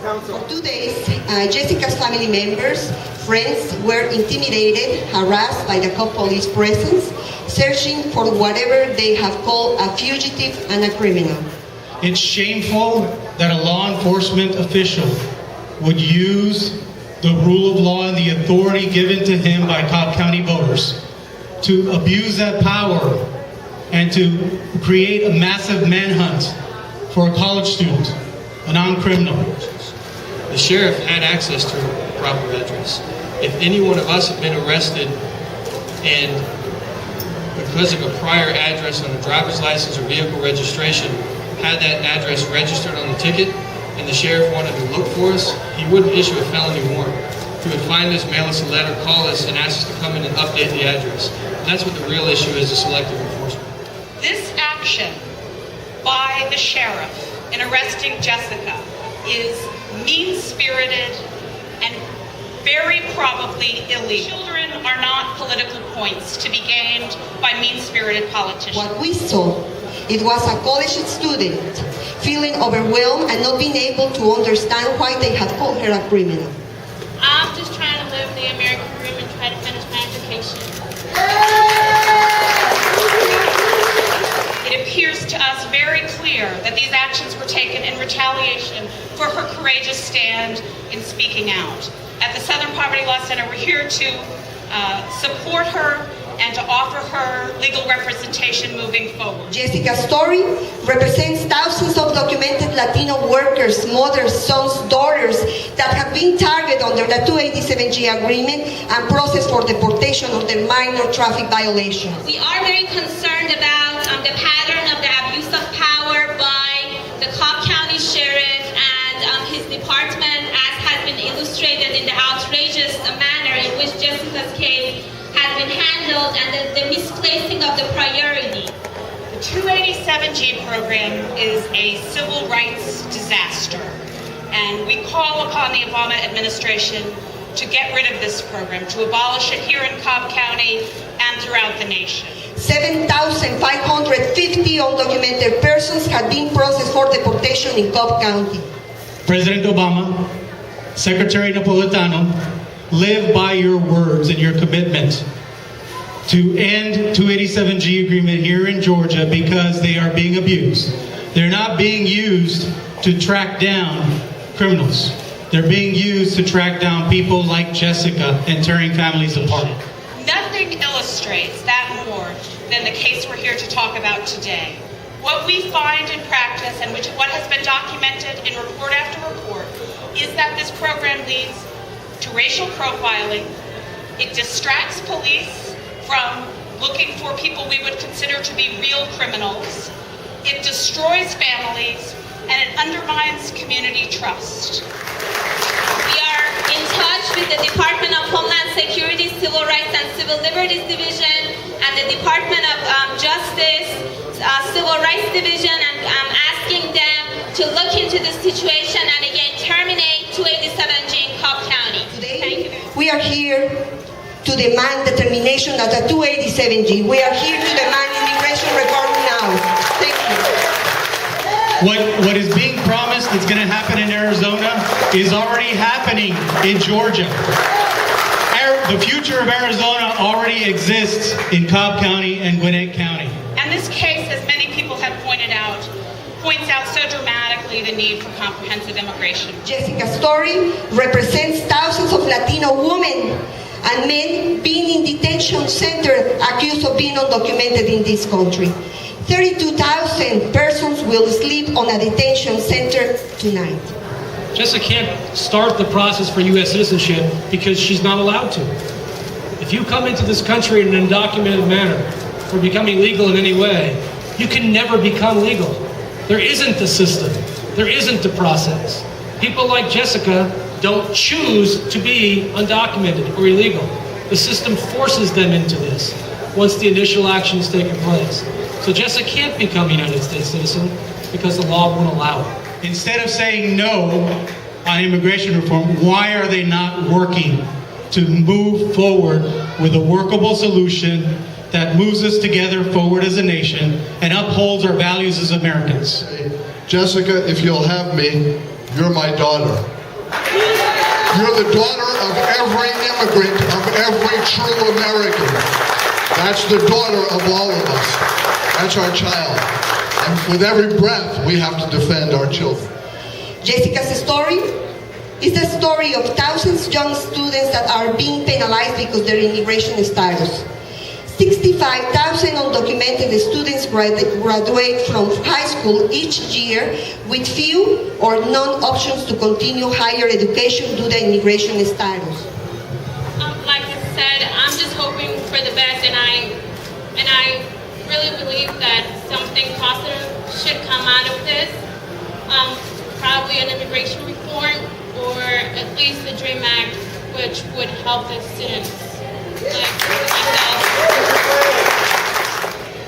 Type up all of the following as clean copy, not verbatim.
Council. For 2 days, Jessica's family members, friends were intimidated, harassed by the cop police presence, searching for whatever they have called a fugitive and a criminal. It's shameful that a law enforcement official would use the rule of law and the authority given to him by Cobb County voters to abuse that power and to create a massive manhunt for a college student, a non-criminal. The sheriff had access to a proper address. If any one of us had been arrested and because of a prior address on a driver's license or vehicle registration, had that address registered on the ticket, and the sheriff wanted to look for us, he wouldn't issue a felony warrant. He would find us, mail us a letter, call us, and ask us to come in and update the address. And that's what the real issue is, the selective enforcement. This action by the sheriff in arresting Jessica is mean-spirited and very probably illegal. Children are not political points to be gained by mean-spirited politicians. What we saw, it was a college student feeling overwhelmed and not being able to understand why they had called her a criminal. I'm just trying to live the American dream and try to finish my education. It appears to us very clear that these actions were taken in retaliation for her courageous stand in speaking out. At the Southern Poverty Law Center, we're here to support her and to offer her legal representation moving forward. Jessica's story represents thousands of documented Latino workers, mothers, sons, daughters that have been targeted under the 287G agreement and processed for deportation of the minor traffic violations. We are very concerned about the pattern of the abuse of power by the Cobb County Sheriff and his department, as has been illustrated in the outrageous manner in which Jessica's case has been handled and the misplacing of the priority. The 287G program is a civil rights disaster, and we call upon the Obama administration to get rid of this program, to abolish it here in Cobb County and throughout the nation. 7,550 undocumented persons had been processed for deportation in Cobb County. President Obama, Secretary Napolitano, live by your words and your commitment to end 287G agreement here in Georgia because they are being abused. They're not being used to track down criminals. They're being used to track down people like Jessica and tearing families apart. Nothing illustrates that more than the case we're here to talk about today. What we find in practice, and what has been documented in report after report, is that this program leads to racial profiling. It distracts police from looking for people we would consider to be real criminals. It destroys families, and it undermines community trust. We are in touch with the Department of Homeland Security, Civil Rights and Civil Liberties Division, and the Department of Justice, Civil Rights Division, and asking them to look into this situation and again terminate 287G in Cobb County. Today, we are here to demand the termination of the 287G. We are here to demand immigration reform now. Thank you. What is being promised that's going to happen in Arizona is already happening in Georgia. The future of Arizona already exists in Cobb County and Gwinnett County. And this case, as many people have pointed out, points out so dramatically the need for comprehensive immigration. Jessica's story represents thousands of Latino women and men being in detention centers accused of being undocumented in this country. 32,000 persons will sleep on a detention center tonight. Jessica can't start the process for U.S. citizenship because she's not allowed to. If you come into this country in an undocumented manner or becoming legal in any way, you can never become legal. There isn't a system. There isn't a process. People like Jessica don't choose to be undocumented or illegal. The system forces them into this once the initial action has taken place. So Jessica can't become a United States citizen because the law won't allow it. Instead of saying no on immigration reform, why are they not working to move forward with a workable solution that moves us together forward as a nation and upholds our values as Americans? Jessica, if you'll have me, you're my daughter. You're the daughter of every immigrant, of every true American. That's the daughter of all of us. That's our child. And with every breath, we have to defend our children. Jessica's story is the story of thousands of young students that are being penalized because of their immigration status. 65,000 undocumented students graduate from high school each year with few or none options to continue higher education due to immigration status. Like I said, I'm just hoping for the best, and I really believe that something positive should come out of this. Probably an immigration reform, or at least the DREAM Act, which would help the students like myself.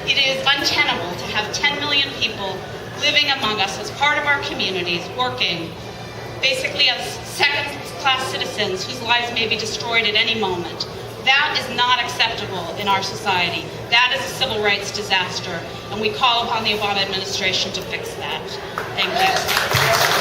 It is untenable to have 10 million people living among us as part of our communities, working basically as second-class citizens whose lives may be destroyed at any moment. That is not acceptable in our society. That is a civil rights disaster, and we call upon the Obama administration to fix that. Thank you.